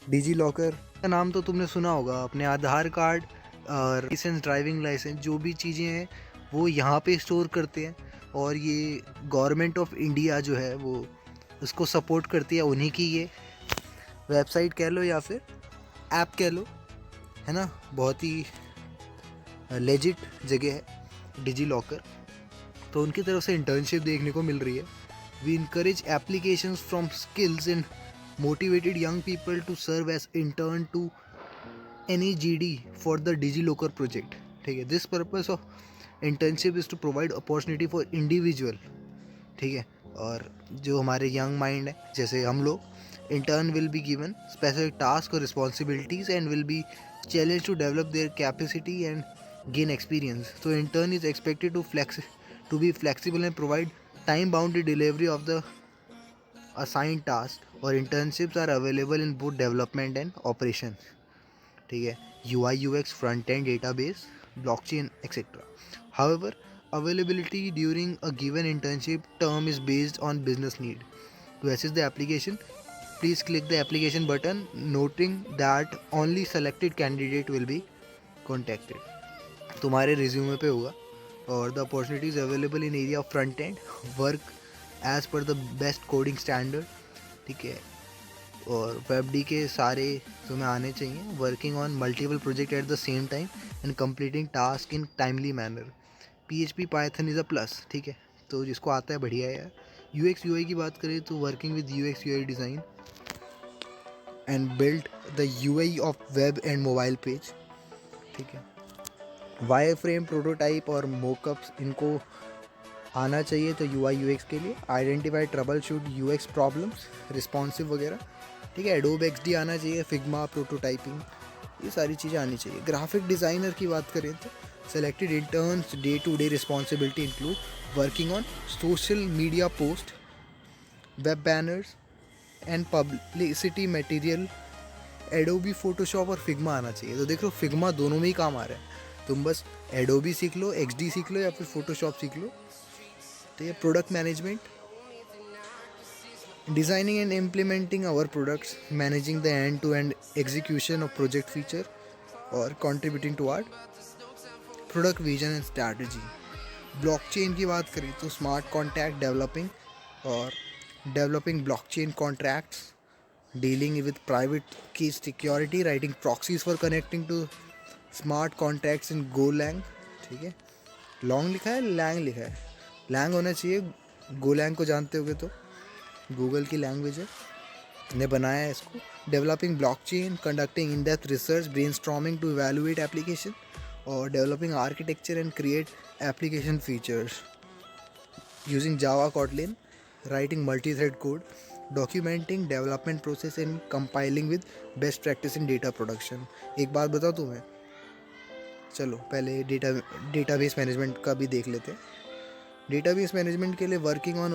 Digi locker का नाम तो तुमने सुना होगा। अपने आधार कार्ड और लाइसेंस, ड्राइविंग लाइसेंस, जो भी चीज़ें हैं वो यहाँ पे स्टोर करते हैं। और ये गवर्नमेंट ऑफ इंडिया जो है वो उसको सपोर्ट करती है। उन्हीं की ये वेबसाइट कह लो या फिर ऐप कह लो, है ना। बहुत ही लेजिट जगह है डिजी लॉकर। तो उनकी तरफ से इंटर्नशिप देखने को मिल रही है। We encourage applications from skills and motivated young people to serve as intern to NEGD for the DigiLocker project। ठीक है, this purpose of internship is to provide opportunity for individual. ठीक है, और जो हमारे यंग माइंड है जैसे हम लोग, intern will be given specific task और responsibilities and will be challenge to develop their capacity and gain experience. तो intern is expected to be flexible and provide time bounded delivery of the assigned task। और internships are available in both development and operation। ठीक है, UI UX, front end, database, blockchain, etc। However, availability during a given internship term is based on business need। To assess the application, please click the application button, noting that only selected candidate will be contacted। तुम्हारे resume पे होगा। और the opportunities available in area of front end work as per the best coding standard. ठीक है, और वेबडी के सारे तुम्हें आने चाहिए। Working on multiple project at the same time and completing task in timely manner. PHP Python is a plus. ठीक है, तो जिसको आता है बढ़िया है यार। UX UI की बात करें तो working with UX UI design and build the UI of web and mobile page. ठीक है, वायर फ्रेम, प्रोटोटाइप और मोकअप्स इनको आना चाहिए। तो UI UX के लिए identify trouble shoot UX problems, responsive वगैरह। ठीक है, एडोब XD आना चाहिए, फिग्मा, प्रोटोटाइपिंग, ये सारी चीज़ें आनी चाहिए। ग्राफिक डिज़ाइनर की बात करें तो selected interns day to day responsibility include working on social media post, web banners and publicity material. Adobe, Photoshop और फिग्मा आना चाहिए। तो देख लो, फिग्मा दोनों में ही काम आ रहा है। तुम बस एडोबी सीख लो, XD सीख लो या फिर फोटोशॉप सीख लो। तो ये product management, designing and implementing our products, managing the end-to-end execution of project feature or contributing toward product vision and strategy। Blockchain की बात करें तो स्मार्ट कॉन्ट्रैक्ट डेवलपिंग और developing blockchain contracts, dealing with private key security, writing proxies for connecting to smart contracts in golang. ठीक है, long लिखा है, Lang लिखा है, लैंग होना चाहिए। गोलैंग को जानते होगे तो गूगल की लैंग्वेज है, ने बनाया है इसको। Developing blockchain, conducting in depth research, brainstorming to evaluate application और developing architecture and create application features using Java Kotlin, writing multi thread code, documenting development process and compiling with best practice in data production. एक बात बताओ तुम्हें, चलो पहले database management का भी देख लेते हैं। डेटाबेस मैनेजमेंट के लिए working on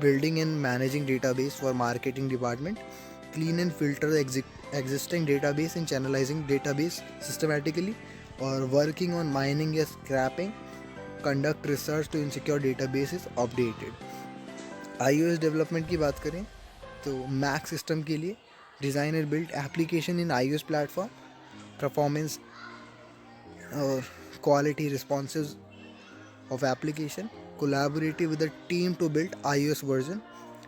building and managing database for marketing department, clean and filter existing database and channelizing database systematically, और वर्किंग ऑन माइनिंग या scraping, conduct research to insecure database is updated. iOS development की बात करें तो Mac system के लिए design and build application in iOS platform, performance और quality responsive of application, collaborative with the team to build iOS version.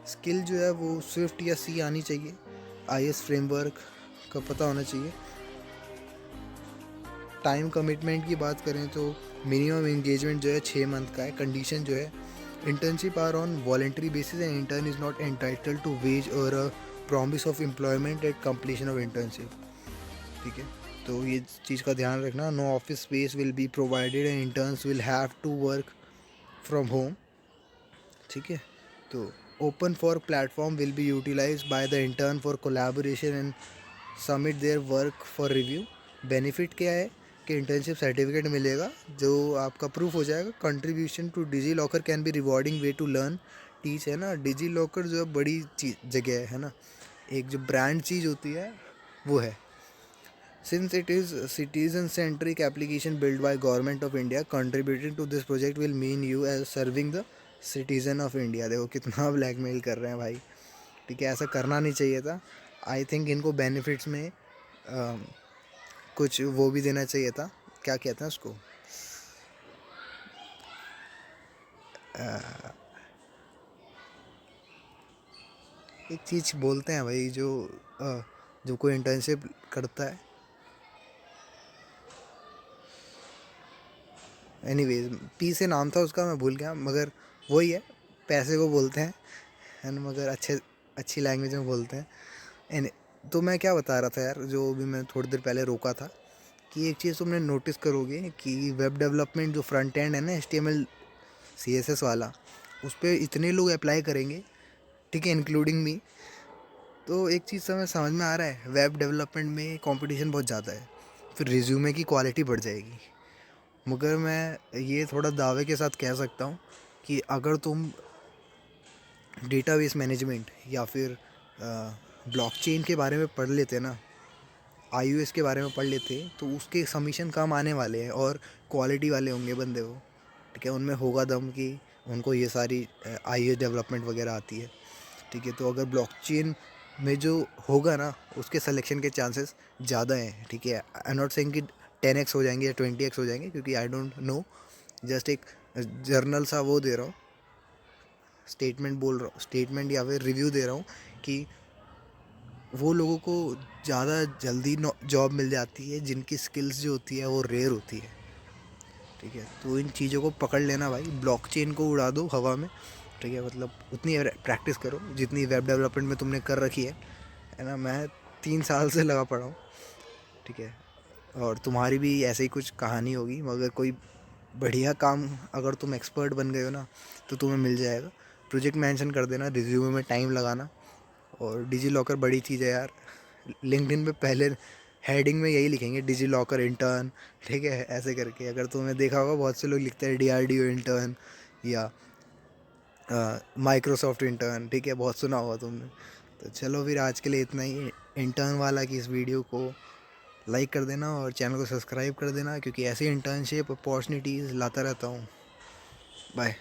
Skill जो है वो स्विफ्ट या C आनी चाहिए। iOS फ्रेमवर्क का पता होना चाहिए। टाइम कमिटमेंट की बात करें तो मिनिमम एंगेजमेंट जो है 6 मंथ का है। कंडीशन जो है, internship are on voluntary basis and intern is not entitled to wage और a promise of employment at completion of internship. ठीक है, तो ये चीज़ का ध्यान रखना। No office space will be provided and interns will have to work from home. ठीक है, तो open for platform will be utilize by the intern for collaboration and submit their work for review. Benefit क्या है कि internship certificate मिलेगा जो आपका proof हो जाएगा। Contribution to DigiLocker can be rewarding way to learn teach, है ना। डिजी लॉकर जो है बड़ी जगह है ना, एक जो ब्रांड चीज़ होती है वो है। Since it is a citizen-centric application built by Government of India, contributing to this project will mean you as serving the citizen of India। देखो कितना ब्लैकमेल कर रहे हैं भाई। ठीक है, ऐसा करना नहीं चाहिए था। आई थिंक इनको बेनिफिट्स में कुछ वो भी देना चाहिए था, क्या कहते हैं उसको, एक चीज़ बोलते हैं भाई, जो कोई इंटर्नशिप करता है, एनीवेज पी से नाम था उसका, मैं भूल गया, मगर वही है, पैसे को बोलते हैं एंड मगर अच्छी लैंग्वेज में बोलते हैं। एंड तो मैं क्या बता रहा था यार, जो भी मैं थोड़ी देर पहले रोका था, कि एक चीज़ तुमने नोटिस करोगे कि वेब डेवलपमेंट जो फ्रंट एंड है ना, HTML CSS वाला, उस पर इतने लोग अप्लाई करेंगे, ठीक है, इंक्लूडिंग मी। तो एक चीज़ समझ में आ रहा है, वेब डेवलपमेंट में कंपटीशन बहुत ज़्यादा है, फिर रिज्यूमे की क्वालिटी बढ़ जाएगी। मगर मैं ये थोड़ा दावे के साथ कह सकता हूँ कि अगर तुम डेटाबेस मैनेजमेंट या फिर ब्लॉकचेन के बारे में पढ़ लेते ना, iOS के बारे में पढ़ लेते, तो उसके सबमिशन कम आने वाले हैं और क्वालिटी वाले होंगे बंदे वो, ठीक है, उनमें होगा दम कि उनको ये सारी iOS डेवलपमेंट वगैरह आती है, ठीक है। तो अगर ब्लॉकचेन में जो होगा ना, उसके सिलेक्शन के चांसेस ज़्यादा हैं, ठीक है। आई नॉट सेइंग कि 10x हो जाएंगे या 20x हो जाएंगे, क्योंकि आई डोंट नो, जस्ट एक जर्नल सा वो दे रहा हूँ, स्टेटमेंट बोल रहा हूँ, स्टेटमेंट या फिर रिव्यू दे रहा हूँ कि वो लोगों को ज़्यादा जल्दी जॉब मिल जाती है जिनकी स्किल्स जो होती है वो रेयर होती है, ठीक है। तो इन चीज़ों को पकड़ लेना भाई, ब्लॉकचेन को उड़ा दो हवा में, ठीक है, मतलब उतनी प्रैक्टिस करो जितनी वेब डेवलपमेंट में तुमने कर रखी है ना। मैं 3 साल से लगा पड़ा हूँ, ठीक है, और तुम्हारी भी ऐसे ही कुछ कहानी होगी, मगर कोई बढ़िया काम अगर तुम एक्सपर्ट बन गए हो ना, तो तुम्हें मिल जाएगा। प्रोजेक्ट मेंशन कर देना, रिज्यूमे में टाइम लगाना, और डिजी लॉकर बड़ी चीज़ है यार। लिंक्डइन पे पहले हेडिंग में यही लिखेंगे, डिजी लॉकर इंटर्न, ठीक है, ऐसे करके। अगर तुमने देखा होगा बहुत से लोग लिखते हैं DRDO इंटर्न या माइक्रोसॉफ्ट इंटर्न, ठीक है, बहुत सुना होगा तुमने। तो चलो फिर आज के लिए इतना ही, इंटर्न वाला की इस वीडियो को लाइक कर देना और चैनल को सब्सक्राइब कर देना, क्योंकि ऐसे इंटर्नशिप अपॉर्चुनिटीज़ लाता रहता हूँ। बाय।